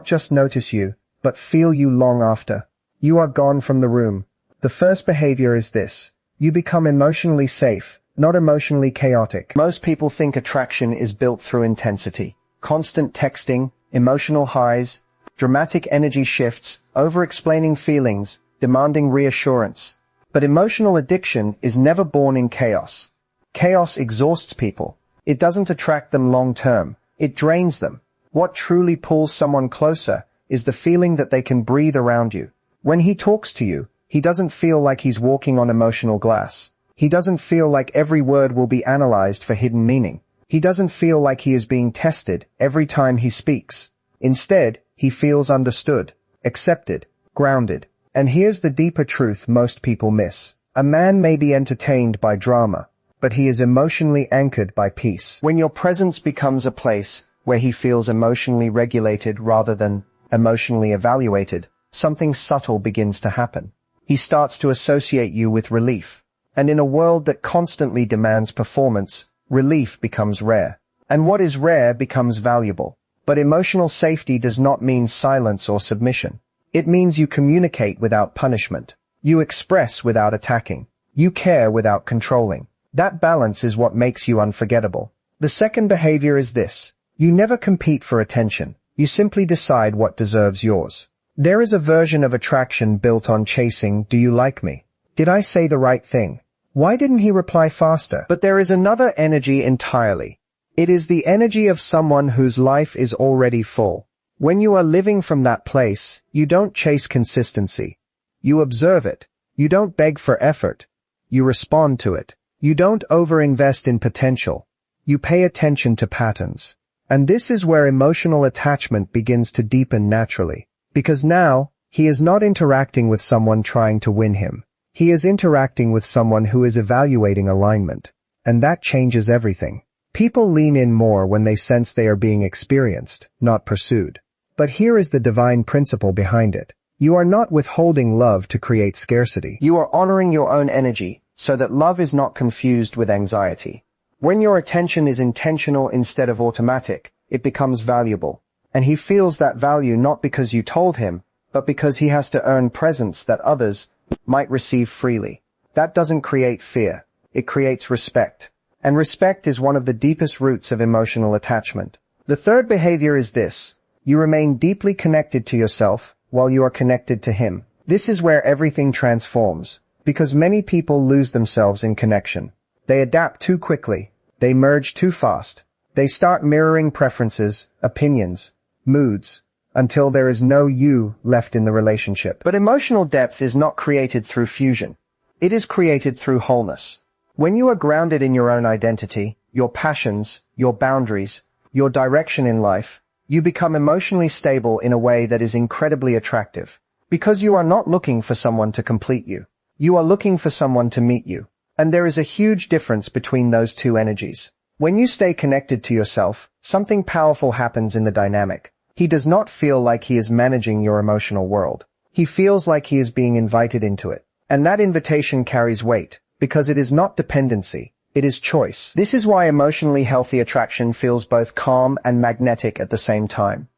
just notice you, but feel you long after you are gone from the room. The first behavior is this. You become emotionally safe, not emotionally chaotic. Most people think attraction is built through intensity, constant texting, emotional highs, dramatic energy shifts, over-explaining feelings, demanding reassurance. But emotional addiction is never born in chaos. Chaos exhausts people. It doesn't attract them long-term. It drains them. What truly pulls someone closer is the feeling that they can breathe around you. When he talks to you, he doesn't feel like he's walking on emotional glass. He doesn't feel like every word will be analyzed for hidden meaning. He doesn't feel like he is being tested every time he speaks. Instead, he feels understood, accepted, grounded. And here's the deeper truth most people miss. A man may be entertained by drama, but he is emotionally anchored by peace. When your presence becomes a place where he feels emotionally regulated rather than emotionally evaluated, something subtle begins to happen. He starts to associate you with relief. And in a world that constantly demands performance, relief becomes rare. And what is rare becomes valuable. But emotional safety does not mean silence or submission. It means you communicate without punishment. You express without attacking. You care without controlling. That balance is what makes you unforgettable. The second behavior is this. You never compete for attention. You simply decide what deserves yours. There is a version of attraction built on chasing, "Do you like me? Did I say the right thing? Why didn't he reply faster?" But there is another energy entirely. It is the energy of someone whose life is already full. When you are living from that place, you don't chase consistency. You observe it. You don't beg for effort. You respond to it. You don't overinvest in potential. You pay attention to patterns. And this is where emotional attachment begins to deepen naturally. Because now, he is not interacting with someone trying to win him. He is interacting with someone who is evaluating alignment. And that changes everything. People lean in more when they sense they are being experienced, not pursued. But here is the divine principle behind it. You are not withholding love to create scarcity. You are honoring your own energy so that love is not confused with anxiety. When your attention is intentional instead of automatic, it becomes valuable. And he feels that value not because you told him, but because he has to earn presence that others might receive freely. That doesn't create fear. It creates respect. And respect is one of the deepest roots of emotional attachment. The third behavior is this. You remain deeply connected to yourself while you are connected to him. This is where everything transforms, because many people lose themselves in connection. They adapt too quickly. They merge too fast. They start mirroring preferences, opinions, moods, until there is no you left in the relationship. But emotional depth is not created through fusion. It is created through wholeness. When you are grounded in your own identity, your passions, your boundaries, your direction in life, you become emotionally stable in a way that is incredibly attractive. Because you are not looking for someone to complete you. You are looking for someone to meet you. And there is a huge difference between those two energies. When you stay connected to yourself, something powerful happens in the dynamic. He does not feel like he is managing your emotional world. He feels like he is being invited into it. And that invitation carries weight, because it is not dependency. It is choice. This is why emotionally healthy attraction feels both calm and magnetic at the same time.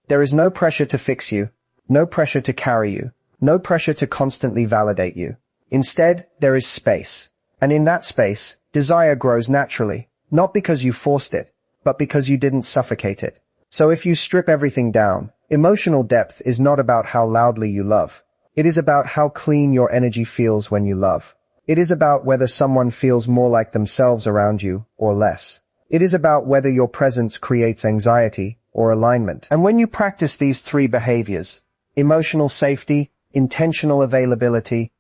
There is no pressure to fix you, no pressure to carry you, no pressure to constantly validate you. Instead, there is space. And in that space, desire grows naturally, not because you forced it, but because you didn't suffocate it. So if you strip everything down, emotional depth is not about how loudly you love. It is about how clean your energy feels when you love. It is about whether someone feels more like themselves around you or less. It is about whether your presence creates anxiety or alignment. And when you practice these three behaviors, emotional safety, intentional availability,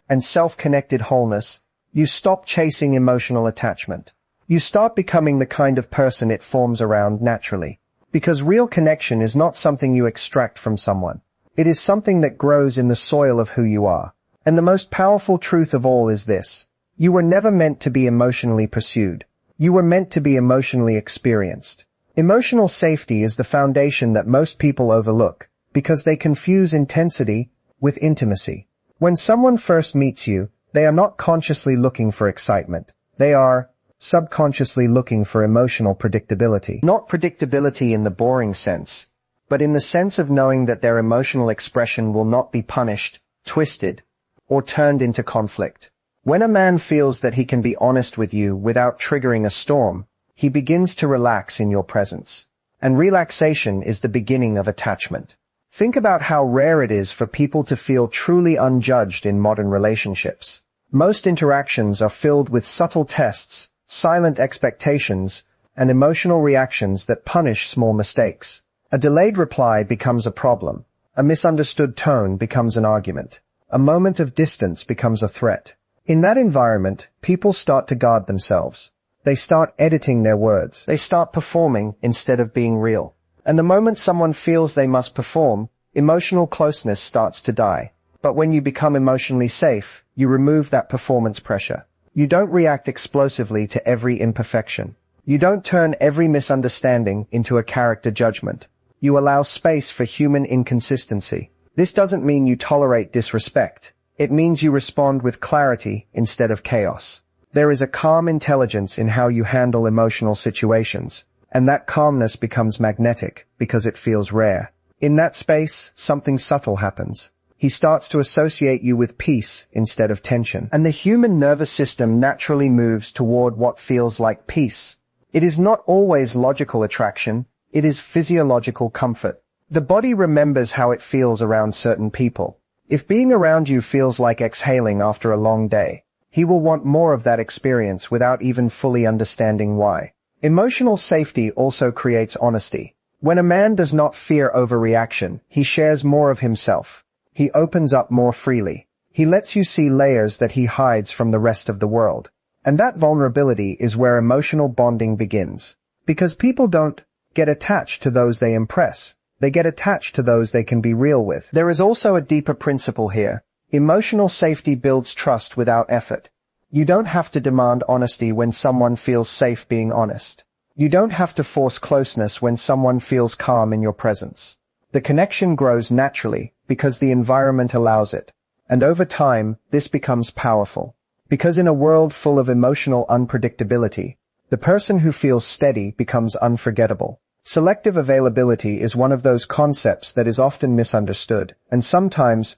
and self-connected wholeness, you stop chasing emotional attachment. You start becoming the kind of person it forms around naturally. Because real connection is not something you extract from someone. It is something that grows in the soil of who you are. And the most powerful truth of all is this. You were never meant to be emotionally pursued. You were meant to be emotionally experienced. Emotional safety is the foundation that most people overlook, because they confuse intensity with intimacy. When someone first meets you, they are not consciously looking for excitement. They are subconsciously looking for emotional predictability. Not predictability in the boring sense, but in the sense of knowing that their emotional expression will not be punished, twisted, or turned into conflict. When a man feels that he can be honest with you without triggering a storm, he begins to relax in your presence. And relaxation is the beginning of attachment. Think about how rare it is for people to feel truly unjudged in modern relationships. Most interactions are filled with subtle tests, silent expectations, and emotional reactions that punish small mistakes. A delayed reply becomes a problem. A misunderstood tone becomes an argument. A moment of distance becomes a threat. In that environment, people start to guard themselves. They start editing their words. They start performing instead of being real. And the moment someone feels they must perform, emotional closeness starts to die. But when you become emotionally safe, you remove that performance pressure. You don't react explosively to every imperfection. You don't turn every misunderstanding into a character judgment. You allow space for human inconsistency. This doesn't mean you tolerate disrespect. It means you respond with clarity instead of chaos. There is a calm intelligence in how you handle emotional situations, and that calmness becomes magnetic because it feels rare. In that space, something subtle happens. He starts to associate you with peace instead of tension, and the human nervous system naturally moves toward what feels like peace. It is not always logical attraction, it is physiological comfort. The body remembers how it feels around certain people. If being around you feels like exhaling after a long day, he will want more of that experience without even fully understanding why. Emotional safety also creates honesty. When a man does not fear overreaction, he shares more of himself. He opens up more freely. He lets you see layers that he hides from the rest of the world. And that vulnerability is where emotional bonding begins. Because people don't get attached to those they impress. They get attached to those they can be real with. There is also a deeper principle here. Emotional safety builds trust without effort. You don't have to demand honesty when someone feels safe being honest. You don't have to force closeness when someone feels calm in your presence. The connection grows naturally because the environment allows it. And over time, this becomes powerful. Because in a world full of emotional unpredictability, the person who feels steady becomes unforgettable. Selective availability is one of those concepts that is often misunderstood, and sometimes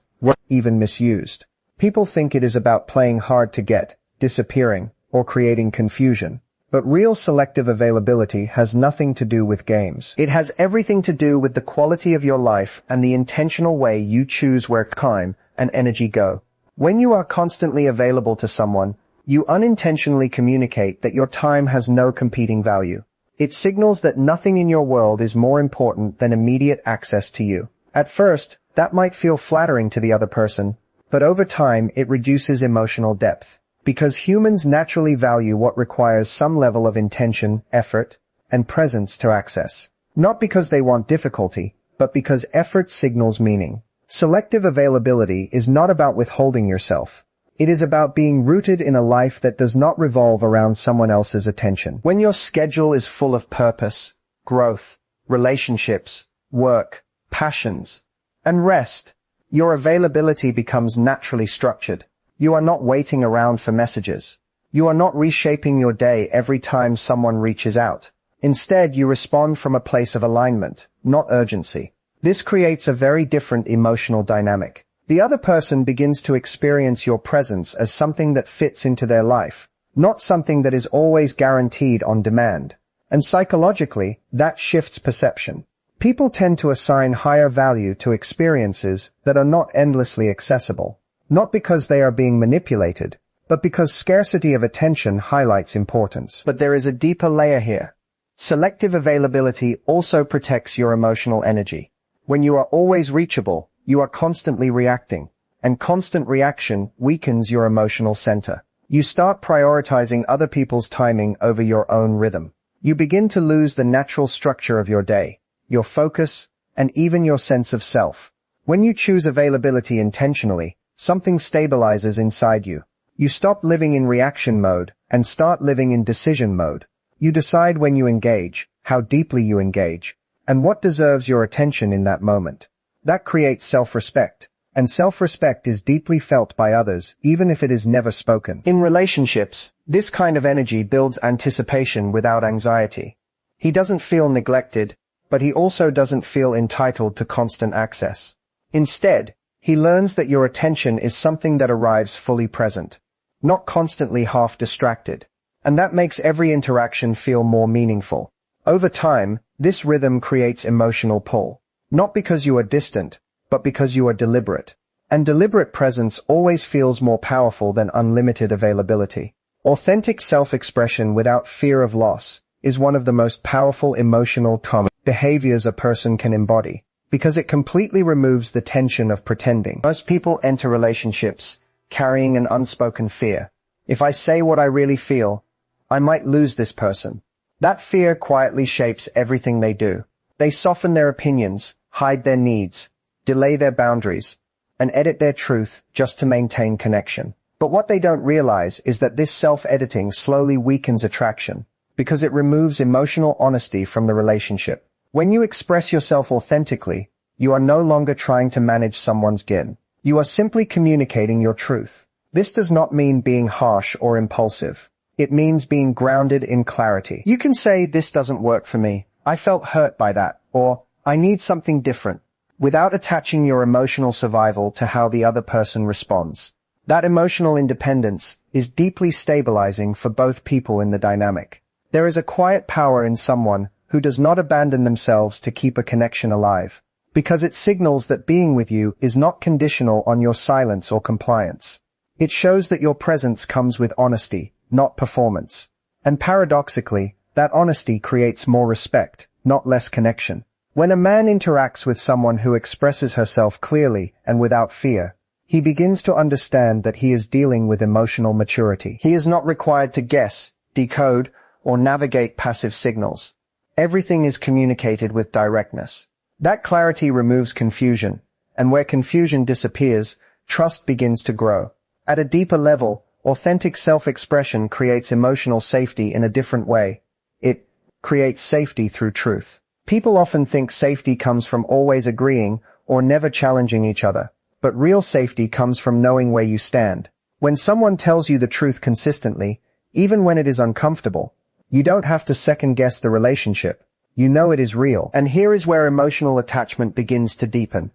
even misused. People think it is about playing hard to get, disappearing, or creating confusion. But real selective availability has nothing to do with games. It has everything to do with the quality of your life and the intentional way you choose where time and energy go. When you are constantly available to someone, you unintentionally communicate that your time has no competing value. It signals that nothing in your world is more important than immediate access to you. At first, that might feel flattering to the other person, but over time it reduces emotional depth. Because humans naturally value what requires some level of intention, effort, and presence to access. Not because they want difficulty, but because effort signals meaning. Selective availability is not about withholding yourself. It is about being rooted in a life that does not revolve around someone else's attention. When your schedule is full of purpose, growth, relationships, work, passions, and rest, your availability becomes naturally structured. You are not waiting around for messages. You are not reshaping your day every time someone reaches out. Instead, you respond from a place of alignment, not urgency. This creates a very different emotional dynamic. The other person begins to experience your presence as something that fits into their life, not something that is always guaranteed on demand. And psychologically, that shifts perception. People tend to assign higher value to experiences that are not endlessly accessible. Not because they are being manipulated, but because scarcity of attention highlights importance. But there is a deeper layer here. Selective availability also protects your emotional energy. When you are always reachable, you are constantly reacting, and constant reaction weakens your emotional center. You start prioritizing other people's timing over your own rhythm. You begin to lose the natural structure of your day, your focus, and even your sense of self. When you choose availability intentionally, something stabilizes inside you. You stop living in reaction mode and start living in decision mode. You decide when you engage, how deeply you engage, and what deserves your attention in that moment. That creates self-respect, and self-respect is deeply felt by others, even if it is never spoken. In relationships, this kind of energy builds anticipation without anxiety. He doesn't feel neglected, but he also doesn't feel entitled to constant access. Instead, he learns that your attention is something that arrives fully present, not constantly half distracted, and that makes every interaction feel more meaningful. Over time, this rhythm creates emotional pull, not because you are distant, but because you are deliberate. And deliberate presence always feels more powerful than unlimited availability. Authentic self-expression without fear of loss is one of the most powerful emotional behaviors a person can embody, because it completely removes the tension of pretending. Most people enter relationships carrying an unspoken fear. If I say what I really feel, I might lose this person. That fear quietly shapes everything they do. They soften their opinions, hide their needs, delay their boundaries, and edit their truth just to maintain connection. But what they don't realize is that this self-editing slowly weakens attraction, because it removes emotional honesty from the relationship. When you express yourself authentically, you are no longer trying to manage someone's gain. You are simply communicating your truth. This does not mean being harsh or impulsive. It means being grounded in clarity. You can say, "This doesn't work for me. I felt hurt by that," or "I need something different," without attaching your emotional survival to how the other person responds. That emotional independence is deeply stabilizing for both people in the dynamic. There is a quiet power in someone who does not abandon themselves to keep a connection alive, because it signals that being with you is not conditional on your silence or compliance. It shows that your presence comes with honesty, not performance. And paradoxically, that honesty creates more respect, not less connection. When a man interacts with someone who expresses herself clearly and without fear, he begins to understand that he is dealing with emotional maturity. He is not required to guess, decode, or navigate passive signals. Everything is communicated with directness. That clarity removes confusion, and where confusion disappears, trust begins to grow. At a deeper level, authentic self-expression creates emotional safety in a different way. It creates safety through truth. People often think safety comes from always agreeing or never challenging each other, but real safety comes from knowing where you stand. When someone tells you the truth consistently, even when it is uncomfortable, you don't have to second-guess the relationship. You know it is real. And here is where emotional attachment begins to deepen.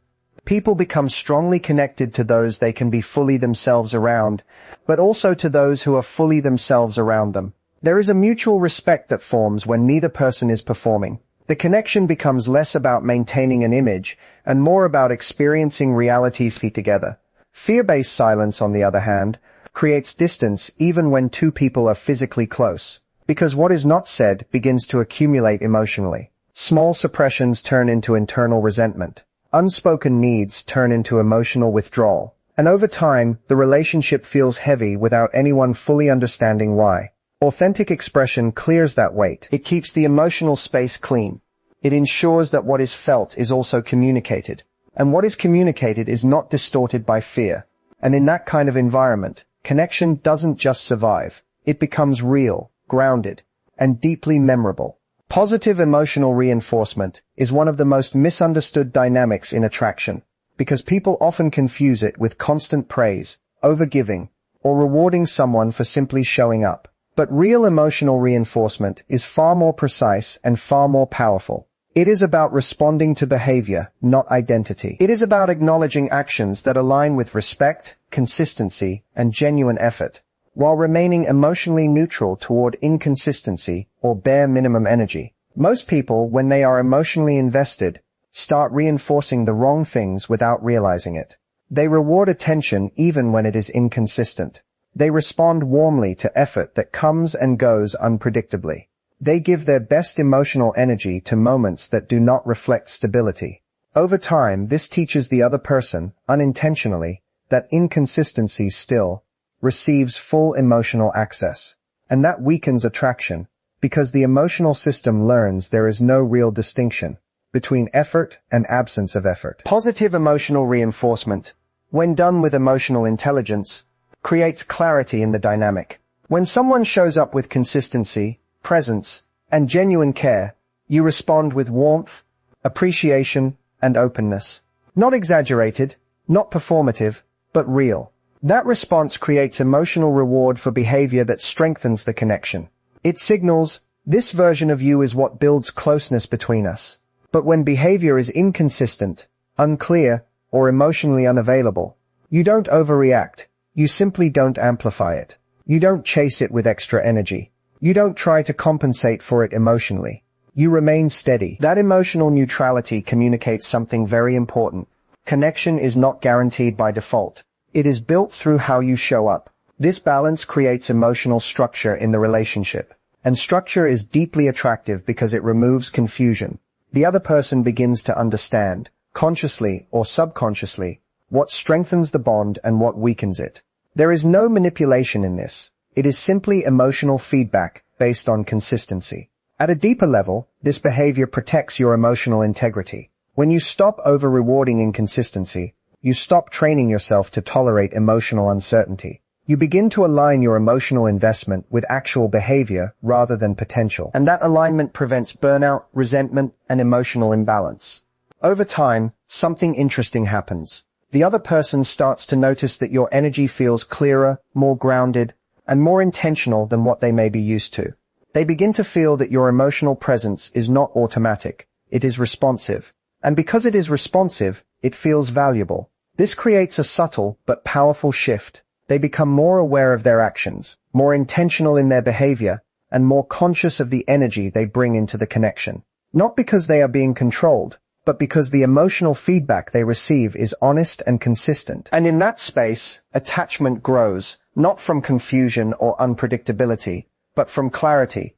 People become strongly connected to those they can be fully themselves around, but also to those who are fully themselves around them. There is a mutual respect that forms when neither person is performing. The connection becomes less about maintaining an image and more about experiencing reality together. Fear-based silence, on the other hand, creates distance even when two people are physically close, because what is not said begins to accumulate emotionally. Small suppressions turn into internal resentment. Unspoken needs turn into emotional withdrawal. And over time, the relationship feels heavy without anyone fully understanding why. Authentic expression clears that weight. It keeps the emotional space clean. It ensures that what is felt is also communicated. And what is communicated is not distorted by fear. And in that kind of environment, connection doesn't just survive. It becomes real, grounded, and deeply memorable. Positive emotional reinforcement is one of the most misunderstood dynamics in attraction, because people often confuse it with constant praise, overgiving, or rewarding someone for simply showing up. But real emotional reinforcement is far more precise and far more powerful. It is about responding to behavior, not identity. It is about acknowledging actions that align with respect, consistency, and genuine effort, while remaining emotionally neutral toward inconsistency or bare minimum energy. Most people, when they are emotionally invested, start reinforcing the wrong things without realizing it. They reward attention even when it is inconsistent. They respond warmly to effort that comes and goes unpredictably. They give their best emotional energy to moments that do not reflect stability. Over time, this teaches the other person, unintentionally, that inconsistency still receives full emotional access. And that weakens attraction, because the emotional system learns there is no real distinction between effort and absence of effort. Positive emotional reinforcement, when done with emotional intelligence, creates clarity in the dynamic. When someone shows up with consistency, presence, and genuine care, you respond with warmth, appreciation, and openness. Not exaggerated, not performative, but real. That response creates emotional reward for behavior that strengthens the connection. It signals, this version of you is what builds closeness between us. But when behavior is inconsistent, unclear, or emotionally unavailable, you don't overreact. You simply don't amplify it. You don't chase it with extra energy. You don't try to compensate for it emotionally. You remain steady. That emotional neutrality communicates something very important. Connection is not guaranteed by default. It is built through how you show up. This balance creates emotional structure in the relationship. And structure is deeply attractive because it removes confusion. The other person begins to understand, consciously or subconsciously, what strengthens the bond and what weakens it. There is no manipulation in this. It is simply emotional feedback based on consistency. At a deeper level, this behavior protects your emotional integrity. When you stop over-rewarding inconsistency, you stop training yourself to tolerate emotional uncertainty. You begin to align your emotional investment with actual behavior rather than potential. And that alignment prevents burnout, resentment, and emotional imbalance. Over time, something interesting happens. The other person starts to notice that your energy feels clearer, more grounded, and more intentional than what they may be used to. They begin to feel that your emotional presence is not automatic, it is responsive. And because it is responsive, it feels valuable. This creates a subtle but powerful shift. They become more aware of their actions, more intentional in their behavior, and more conscious of the energy they bring into the connection. Not because they are being controlled, but because the emotional feedback they receive is honest and consistent. And in that space, attachment grows, not from confusion or unpredictability, but from clarity,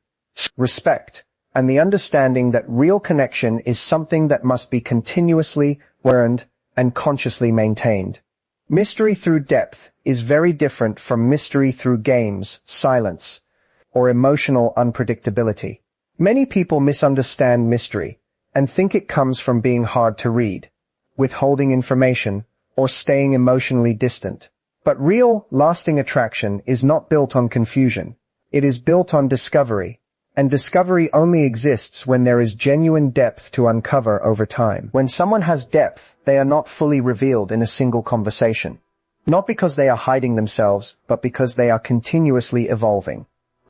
respect, and the understanding that real connection is something that must be continuously earned and consciously maintained. Mystery through depth is very different from mystery through games, silence, or emotional unpredictability. Many people misunderstand mystery and think it comes from being hard to read, withholding information, or staying emotionally distant. But real, lasting attraction is not built on confusion. It is built on discovery, and discovery only exists when there is genuine depth to uncover over time. When someone has depth, they are not fully revealed in a single conversation. Not because they are hiding themselves, but because they are continuously evolving.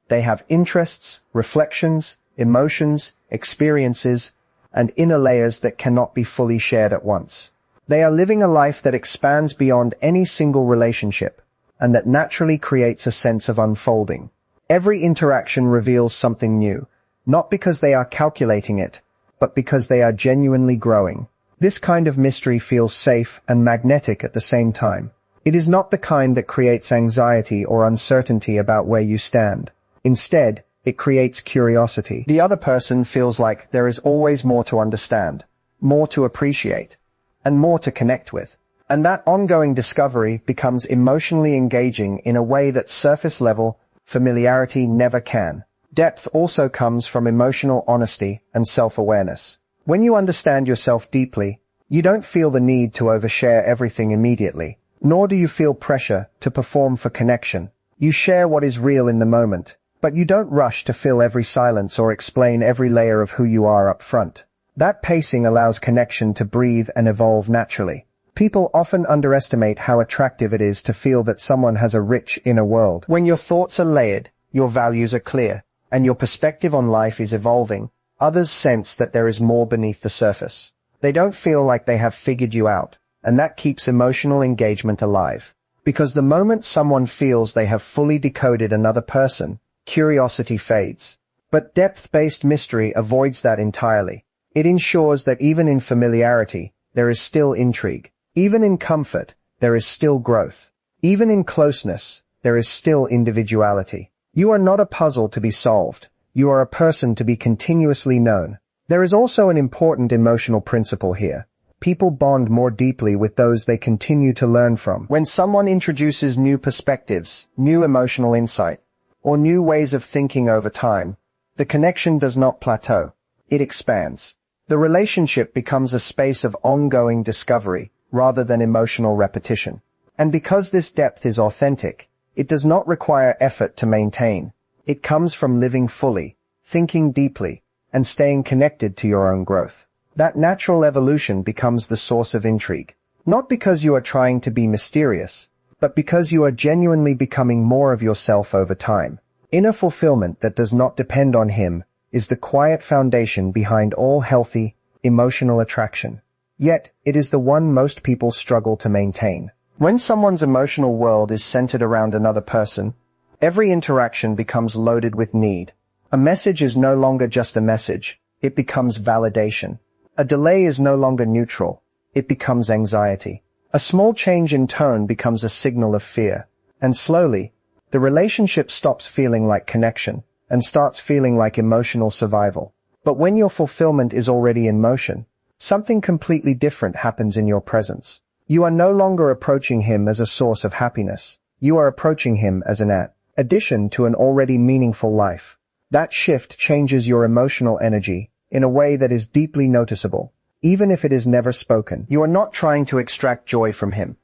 They have interests, reflections, emotions, experiences, and inner layers that cannot be fully shared at once. They are living a life that expands beyond any single relationship, and that naturally creates a sense of unfolding. Every interaction reveals something new, not because they are calculating it, but because they are genuinely growing. This kind of mystery feels safe and magnetic at the same time. It is not the kind that creates anxiety or uncertainty about where you stand. Instead, it creates curiosity. The other person feels like there is always more to understand, more to appreciate, and more to connect with. And that ongoing discovery becomes emotionally engaging in a way that surface-level familiarity never can. Depth also comes from emotional honesty and self-awareness. When you understand yourself deeply, you don't feel the need to overshare everything immediately, nor do you feel pressure to perform for connection. You share what is real in the moment, but you don't rush to fill every silence or explain every layer of who you are up front. That pacing allows connection to breathe and evolve naturally. People often underestimate how attractive it is to feel that someone has a rich inner world. When your thoughts are layered, your values are clear, and your perspective on life is evolving, others sense that there is more beneath the surface. They don't feel like they have figured you out, and that keeps emotional engagement alive. Because the moment someone feels they have fully decoded another person, curiosity fades. But depth-based mystery avoids that entirely. It ensures that even in familiarity, there is still intrigue. Even in comfort, there is still growth. Even in closeness, there is still individuality. You are not a puzzle to be solved. You are a person to be continuously known. There is also an important emotional principle here. People bond more deeply with those they continue to learn from. When someone introduces new perspectives, new emotional insight, or new ways of thinking over time, the connection does not plateau. It expands. The relationship becomes a space of ongoing discovery, rather than emotional repetition. And because this depth is authentic, it does not require effort to maintain. It comes from living fully, thinking deeply, and staying connected to your own growth. That natural evolution becomes the source of intrigue. Not because you are trying to be mysterious, but because you are genuinely becoming more of yourself over time. Inner fulfillment that does not depend on him is the quiet foundation behind all healthy, emotional attraction. Yet, it is the one most people struggle to maintain. When someone's emotional world is centered around another person, every interaction becomes loaded with need. A message is no longer just a message, it becomes validation. A delay is no longer neutral, it becomes anxiety. A small change in tone becomes a signal of fear. And slowly, the relationship stops feeling like connection and starts feeling like emotional survival. But when your fulfillment is already in motion, something completely different happens in your presence. You are no longer approaching him as a source of happiness. You are approaching him as an addition to an already meaningful life. That shift changes your emotional energy in a way that is deeply noticeable. Even if it is never spoken, you are not trying to extract joy from him.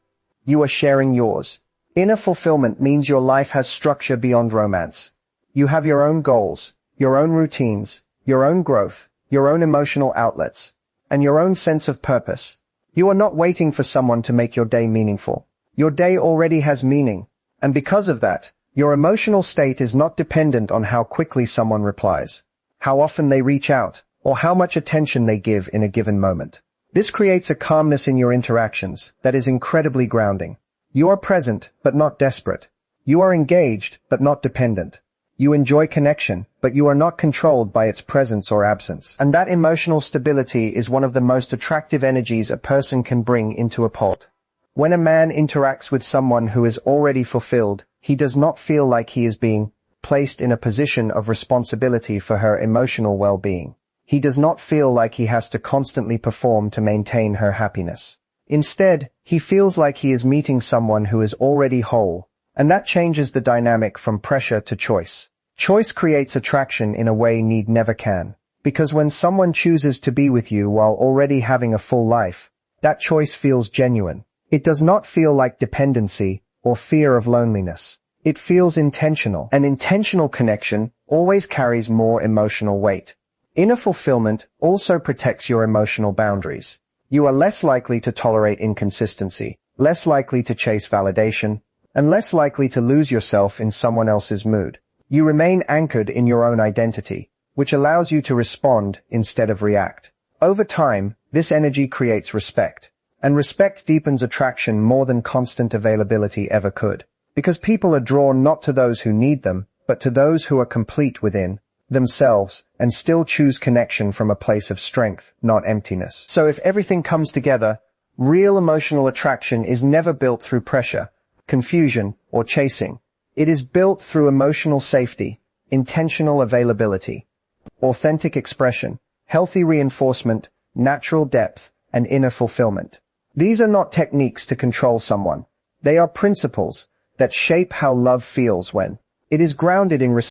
You are sharing yours. Inner fulfillment means your life has structure beyond romance. You have your own goals, your own routines, your own growth, your own emotional outlets, and your own sense of purpose. You are not waiting for someone to make your day meaningful. Your day already has meaning, and because of that, your emotional state is not dependent on how quickly someone replies, how often they reach out, or how much attention they give in a given moment. This creates a calmness in your interactions that is incredibly grounding. You are present, but not desperate. You are engaged, but not dependent. You enjoy connection, but you are not controlled by its presence or absence. And that emotional stability is one of the most attractive energies a person can bring into a pot. When a man interacts with someone who is already fulfilled, he does not feel like he is being placed in a position of responsibility for her emotional well-being. He does not feel like he has to constantly perform to maintain her happiness. Instead, he feels like he is meeting someone who is already whole, and that changes the dynamic from pressure to choice. Choice creates attraction in a way need never can, because when someone chooses to be with you while already having a full life, that choice feels genuine. It does not feel like dependency or fear of loneliness. It feels intentional. An intentional connection always carries more emotional weight. Inner fulfillment also protects your emotional boundaries. You are less likely to tolerate inconsistency, less likely to chase validation, and less likely to lose yourself in someone else's mood. You remain anchored in your own identity, which allows you to respond instead of react. Over time, this energy creates respect, and respect deepens attraction more than constant availability ever could, because people are drawn not to those who need them, but to those who are complete within themselves and still choose connection from a place of strength, not emptiness. So if everything comes together, real emotional attraction is never built through pressure, confusion, or chasing. It is built through emotional safety, intentional availability, authentic expression, healthy reinforcement, natural depth, and inner fulfillment. These are not techniques to control someone. They are principles that shape how love feels when it is grounded in